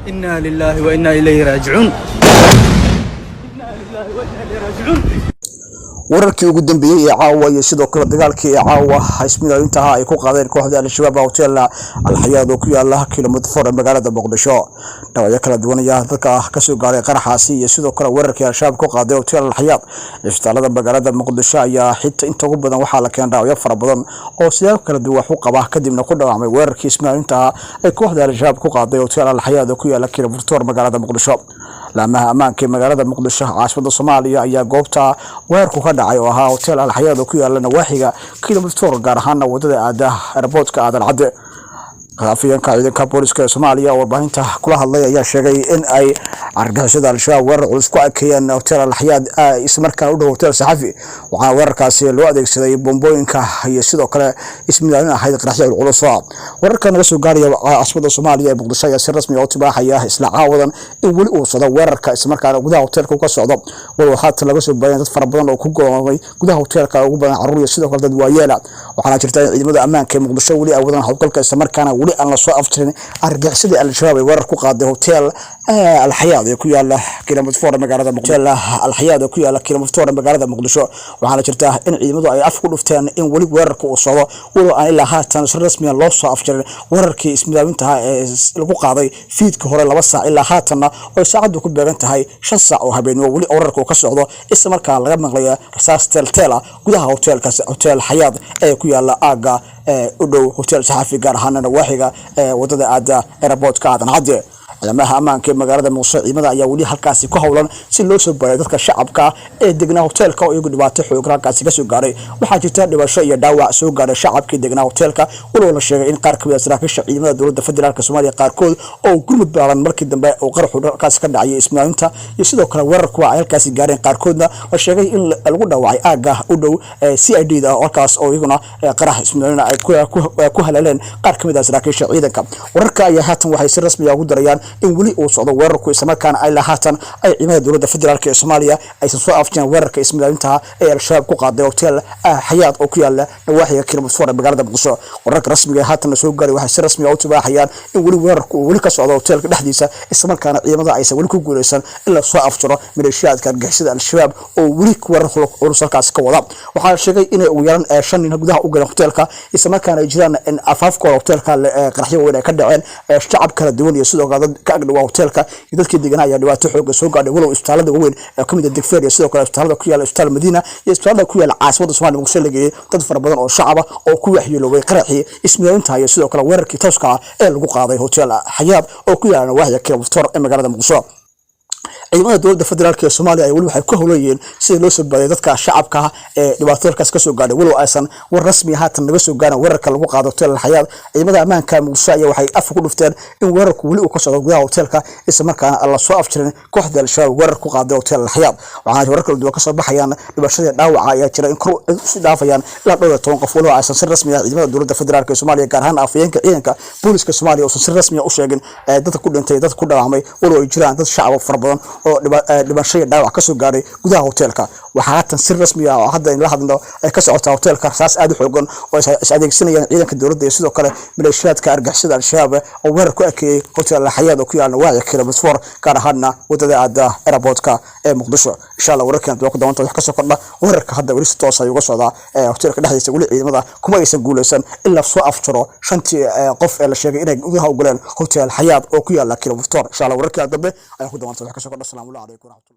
إنا لله وإنا إليه راجعون. إنا لله وإنا إليه راجعون. wararkii ugu dambeeyay ee caawa iyo sidoo kale dagaalkii caawa xisbiga inta ay ku qaadeen kooxda al-shabaab hotel al-Hayaad oo ku yaala kiiloomitir 4 magaalada Muqdisho dhawaayo kala duwan ayaa dadka ka soo gaaray qaraxaasi iyo sidoo kale wararkii al-shabaab ku qaaday hotel al-Hayaad isbitaalada magaalada Muqdisho ayaa xitaa inta ugu badan waxa la keenay dhawaayo fara badan oo siyaabo kala duwan wax u qaba kadibna ku dhawaamay wararkii ismaaciinta ay kooxda al-shabaab ku qaaday hotel al-Hayaad oo ku yaala kiiloomitir 4 magaalada Muqdisho laamaha ammaanka magaalada Muqdisho caasimada Soomaaliya ayaa goobta weerarku ka dhacay oo ahaa hotel al-Hayaad oo ku yaala nawaaxiga kiiloomitir gaar ahaan wadada airportka Aadan Cadde afayeenka ciidanka booliska Soomaaliya oo warbaahinta kula hadlay ayaa sheegay in ay argagixisada al-shabaab weerar culus ku arkayeen hotel al-Hayaad isla markaana u dhow hotel Saxafi waxaa weerarkaasi loo adeegsaday bombooyinka iyo sidoo kale ismiidaanin ahayd qaraxyo culus wararka naga soo gaaraya caasimada Soomaaliya ee Muqdisho ayaa si rasmi ah u tibaaxaya isla caawadan in wali uu socdo weerarka isla markaana gudaha hotelka ka socdo waxa laga soo baayay dad fara badan oo ku go'aamay gudaha hotelka ugu badan carruur iyo sidoo kale dad waayeela waxaana jirta in ciidamada ammaanka ee Muqdisho wali ay wadaan hawlgalka isla markaana aan la soo aftirin argagixisada al-shabaab ee weerar ku qaaday hotel al-Hayaad ee ku yaala kiiloomitir 4 magaalada Muqdisho al-Hayaad ee ku yaala kiiloomitir 4 magaalada Muqdisho waxaana jirta in ciidamadu ay af ku dhufteen in wali weerarka uu socdo walo aan ilaa haatan si rasmi ah loo soo aftirin wararkii ismiidaaminta ee lagu qaaday fiidka hore 2 saac ilaa haatan oo saacadu ku beegan tahay 5 saac oo habeenimo wali wararka ka socdo isla markaana laga maqlayo rasaas teltela gudaha hotelkaas hotel Hayaad ee ku yaala aaga u dhow hotel Saxafi gaar ahaan nawaaxiga wadada airportka Aadan Cadde ciidamada ammaanka magaalada Muqdisho ciidamada ayaa wali halkaasi ku howlan si loo soo baaray dadka shacabka ee degnaa hotelka oo iyagu dhibaato xoog halkaasi ka soo gaaray waxaa jirta dhibasho iyo dhaawac soo gaaray shacabkii degnaa hotelka walow la sheegay in qaar ka mid ah saraakiisha ciidamada dowladda federaalka Soomaaliya qaarkood oo gurmud baalan markii dambe oo qaraxu halkaas ka dhacay ismaaciinta iyo sidoo kale weerarku ay halkaasi gaareen qaarkoodna la sheegay in lagu dhaawacay aaga u dhow CID da halkaas oo iyaguna qarax ismaaciina ay ku haleeleen qaar ka mid ah saraakiisha ciidanka wararka ayaa haatan waxay si rasmi ah ugu darayaan in wali uu socdo weerarku isla markaana ay lahaatan ay ciidamada dowladda federaalka ee Soomaaliya ay soo afjeen weerarka ismaaciinta ee al-shabaab ku qaaday hotel Hayaad oo ku yaala nawaaxiga kiiloomitir 4 magaalada Muqdisho wararka rasmiga ah haatan soo gaaray waxay si rasmi ah u tibaaxayaan in wali weerarku wali ka socdo hotelka dhexdiisa isla markaana ciidamada ay wali ku guuleysan in la soo afjaro maleeshiyadka argagixisada al-shabaab oo wali weerar culus halkaas ka wada waxaa sheegay in uu yaran 5 nin gudaha u galeen hotelka isla markaana ay jiraan in afaafka hotelka qaraxyo weyn ay ka dhaceen shacab kala duwan iyo sidoo kale ka agdhow hotelka dadkii deganaa ayaa dhibaato xoog soo gaadhay walow isbitaalada weyn ee ka mid ah Digfeer iyo sidoo kale isbitaalada ku yaala isbitaal Madiina iyo isbitaalada ku yaala caasimada Soomaaliya Muqdisho lageeyay dad fara badan oo shacab ah oo ku waxyeeloobay qaraxii ismaaciinta iyo sidoo kale weerarkii tooska ah ee lagu qaaday hotel Hayaad oo ku yaala waaxda kiiloomitir ee magaalada Muqdisho ciidamada dowladda federaalka ee Soomaaliya ay wali waxay ku howlayeen si loo soo baaray dadka shacabka ee dhibaatooyinkaas ka soo gaadhay walow aysan war rasmi haatan naga soo gaarin weerarka lagu qaado hotel al-Hayaad ciidamada ammaanka Muqdisho ayaa waxay af ku dhufteen in weerarku wali uu ka socdo gudaha hotelka isla markaana la soo afjirin kooxda al-shabaab weerar ku qaaday hotel al-Hayaad waxaana wararka kala duwan ka soo baxayaan dhibashada dhaawaca ayaa jira in kor si dhaafayaan ilaa 12 qof walow aysan si rasmi ah ciidamada dowladda federaalka ee Soomaaliya gaar ahaan afayeenka ciidanka booliska Soomaaliya oo si rasmi ah u sheegin dadka ku dhintay dadka ku dhaawacmay walow ay jiraan dad shacab fara badan oo dhibasho dhaawac ka soo gaaray gudaha hotelka waxa haatan si rasmi ah oo hadda in la hadlo ay ka socotaa hotelka saas aad u xoogan oo is adeegsanayaan ciidanka dowladda iyo sidoo kale maleeshiyadka argagixisada al-shabaab oo weerar ku ekeeyay hotel al-Hayaad oo ku yaala waaxda kiiloomitir 4 gaar ahaan wadada airportka ee Muqdisho insha Allah wararkan dib ku daawanta wax ka soo kordha wararka hadda wali si toos ah uga socda hotelka dhexdiisa wali ciidamada kuma aysan guuleysan illa soo afjaro shantii qof ee la sheegay inay gudaha u galeen hotel Hayaad oo ku yaala kiiloomitir insha Allah wararkan dambe ay ku daawanta wax ka soo kordha. Assalaamu alaykum.